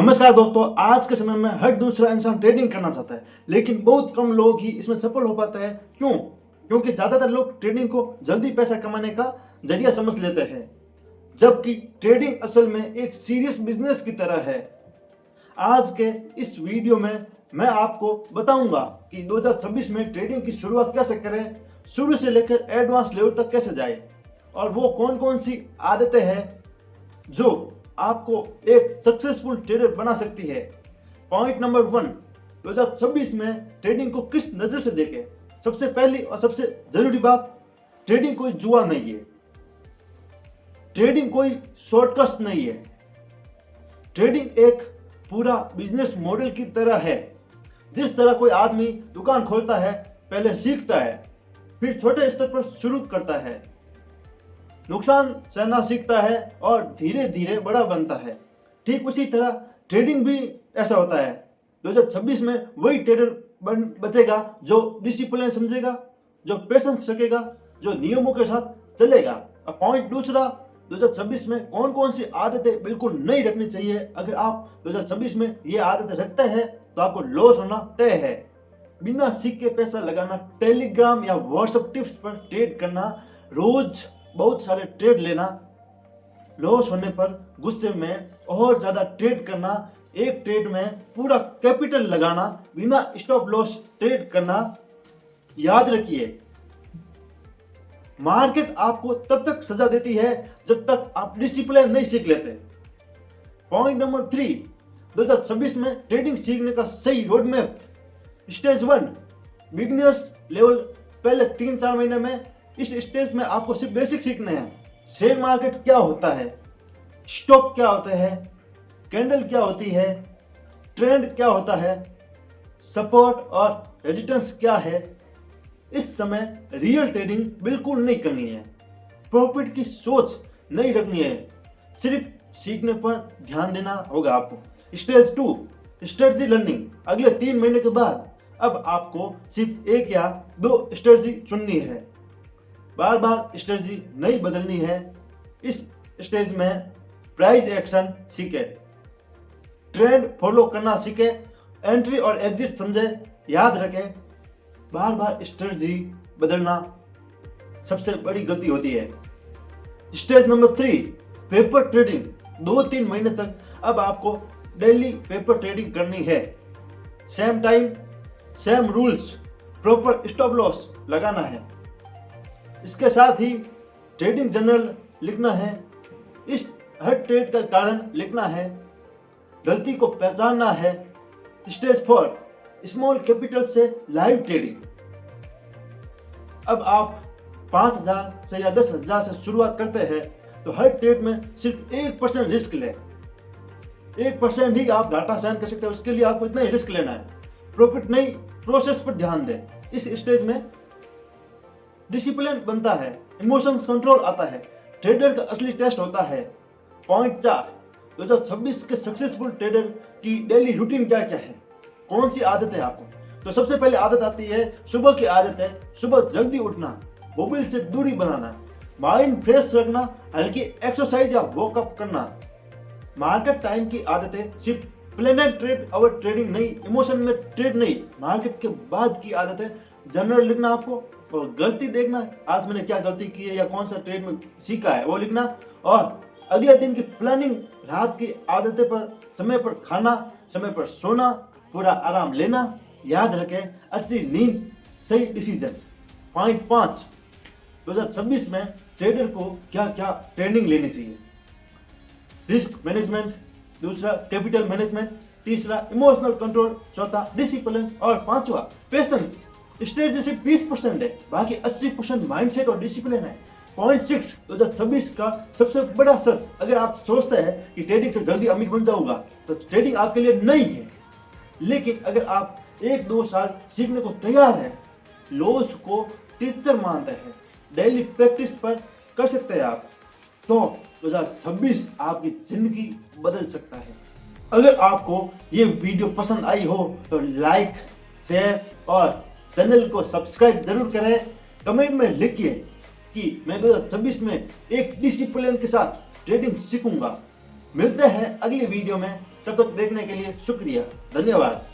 नमस्कार दोस्तों, आज के समय में हर दूसरा इंसान ट्रेडिंग करना चाहता है, लेकिन बहुत कम लोग ही इसमें सफल हो पाते हैं। क्यों? क्योंकि ज्यादातर लोग ट्रेडिंग को जल्दी पैसा कमाने का जरिया समझ लेते हैं, जबकि ट्रेडिंग असल में एक सीरियस बिजनेस की तरह है। आज के इस वीडियो में मैं आपको बताऊंगा कि 2026 में ट्रेडिंग की शुरुआत कैसे करें, शुरू से लेकर एडवांस लेवल तक कैसे जाए, और वो कौन कौन सी आदतें हैं जो आपको एक सक्सेसफुल ट्रेडर बना सकती है। पॉइंट नंबर 1, 2026 में ट्रेडिंग को किस नजर से देखें। सबसे पहली और सबसे जरूरी बात, ट्रेडिंग कोई जुआ नहीं है, ट्रेडिंग कोई शॉर्टकट नहीं है। ट्रेडिंग एक पूरा बिजनेस मॉडल की तरह है। जिस तरह कोई आदमी दुकान खोलता है, पहले सीखता है, फिर छोटे स्तर पर शुरू करता है, नुकसान सहना सीखता है और धीरे धीरे बड़ा बनता है। ठीक उसी तरह ट्रेडिंग भी ऐसा होता है। 2026 में वही ट्रेडर बचेगा जो डिसिप्लिन समझेगा, जो पेशेंस रखेगा, जो नियमों के साथ चलेगा। अब पॉइंट दूसरा, 2026 में कौन कौन सी आदतें बिल्कुल नहीं रखनी चाहिए। अगर आप 2026 में ये आदतें रखते हैं तो आपको लॉस होना तय है। बिना सीख के पैसा लगाना, टेलीग्राम या व्हाट्सएप टिप्स पर ट्रेड करना, रोज बहुत सारे ट्रेड लेना, लॉस होने पर गुस्से में और ज्यादा ट्रेड करना, एक ट्रेड में पूरा कैपिटल लगाना, बिना स्टॉप लॉस ट्रेड करना। याद रखिए, मार्केट आपको तब तक सजा देती है जब तक आप डिसिप्लिन नहीं सीख लेते। पॉइंट नंबर 3, 2026 में ट्रेडिंग सीखने का सही road map. Stage 1, beginners level. पहले 3-4 महीने में इस स्टेज में आपको सिर्फ बेसिक सीखने हैं। शेयर मार्केट क्या होता है, स्टॉक क्या होते हैं, कैंडल क्या होती है, ट्रेंड क्या होता है, सपोर्ट और रेजिस्टेंस क्या है। इस समय रियल ट्रेडिंग बिल्कुल नहीं करनी है, प्रॉफिट की सोच नहीं रखनी है, सिर्फ सीखने पर ध्यान देना होगा आपको। Stage 2, strategy learning. अगले 3 महीने के बाद अब आपको सिर्फ 1 या 2 स्ट्रेटजी चुननी है, बार बार स्ट्रेटजी नहीं बदलनी है। इस स्टेज में प्राइस एक्शन सीखे, ट्रेंड फॉलो करना सीखे, एंट्री और एग्जिट समझे। याद रखें, बार बार स्ट्रेटजी बदलना सबसे बड़ी गलती होती है। Stage number 3, paper trading. 2-3 महीने तक अब आपको डेली पेपर ट्रेडिंग करनी है। Same time, same rules, proper stop loss लगाना है। इसके साथ ही ट्रेडिंग जर्नल लिखना है, इस हर ट्रेड का कारण लिखना है, गलती को पहचानना है। स्टेज 4, स्मॉल कैपिटल से लाइव ट्रेडिंग। अब आप 5,000 से या 10,000 से शुरुआत करते हैं तो हर ट्रेड में सिर्फ 1% रिस्क लें। 1% ही आप घाटा सहन कर सकते हैं, उसके लिए आपको इतना ही रिस्क लेना है। प्रॉफिट नहीं, प्रोसेस पर ध्यान दें। इस स्टेज में डिसिप्लिन बनता है, इमोशंस कंट्रोल आता है, ट्रेडर का असली टेस्ट होता है। पॉइंट 4, 2026 के सक्सेसफुल ट्रेडर की डेली रूटीन क्या क्या है, कौन सी आदत है आपको। तो सबसे पहले आदत आती है सुबह की आदत है। सुबह जल्दी उठना, मोबाइल से दूरी बनाना, माइंड फ्रेश रखना, हल्की एक्सरसाइज या वॉकअप करना। मार्केट टाइम की आदतें सिर्फ प्लेनेट ट्रेड और ट्रेडिंग नहीं, इमोशन में ट्रेड नहीं, मार्केट के बाद की आदतें। जनरल लिखना आपको, और गलती देखना, आज मैंने क्या गलती की है या कौन सा ट्रेड में सीखा है वो लिखना, और अगले दिन की प्लानिंग, रात की आदतें पर, समय पर खाना, समय पर सोना, पूरा आराम लेना। याद रखें, अच्छी नींद, सही डिसीजन। पॉइंट 5, 2026 में ट्रेडर को क्या क्या ट्रेनिंग लेनी चाहिए। रिस्क मैनेजमेंट, दूसरा कैपिटल मैनेजमेंट, तीसरा इमोशनल कंट्रोल, चौथा डिसिप्लिन, और पांचवा पेशेंस। स्ट्रेटजी सिर्फ 20% है, बाकी 80% माइंडसेट और डिसिप्लिन है। पॉइंट 6, 2026 का सबसे बड़ा सच। अगर आप सोचते हैं कि ट्रेडिंग से जल्दी अमीर बन जाऊंगा तो ट्रेडिंग आपके लिए नहीं है, लेकिन अगर आप 1-2 साल सीखने को तैयार हैं, लॉस को टीचर मानते हैं, डेली प्रैक्टिस पर कर सकते हैं आप, तो 2026 आपकी जिंदगी बदल सकता है। अगर आपको ये वीडियो पसंद आई हो तो लाइक, शेयर और चैनल को सब्सक्राइब जरूर करें। कमेंट में लिखिए कि मैं 2026 में एक डिसिप्लिन के साथ ट्रेडिंग सीखूंगा। मिलते हैं अगली वीडियो में। तब तक देखने के लिए शुक्रिया, धन्यवाद।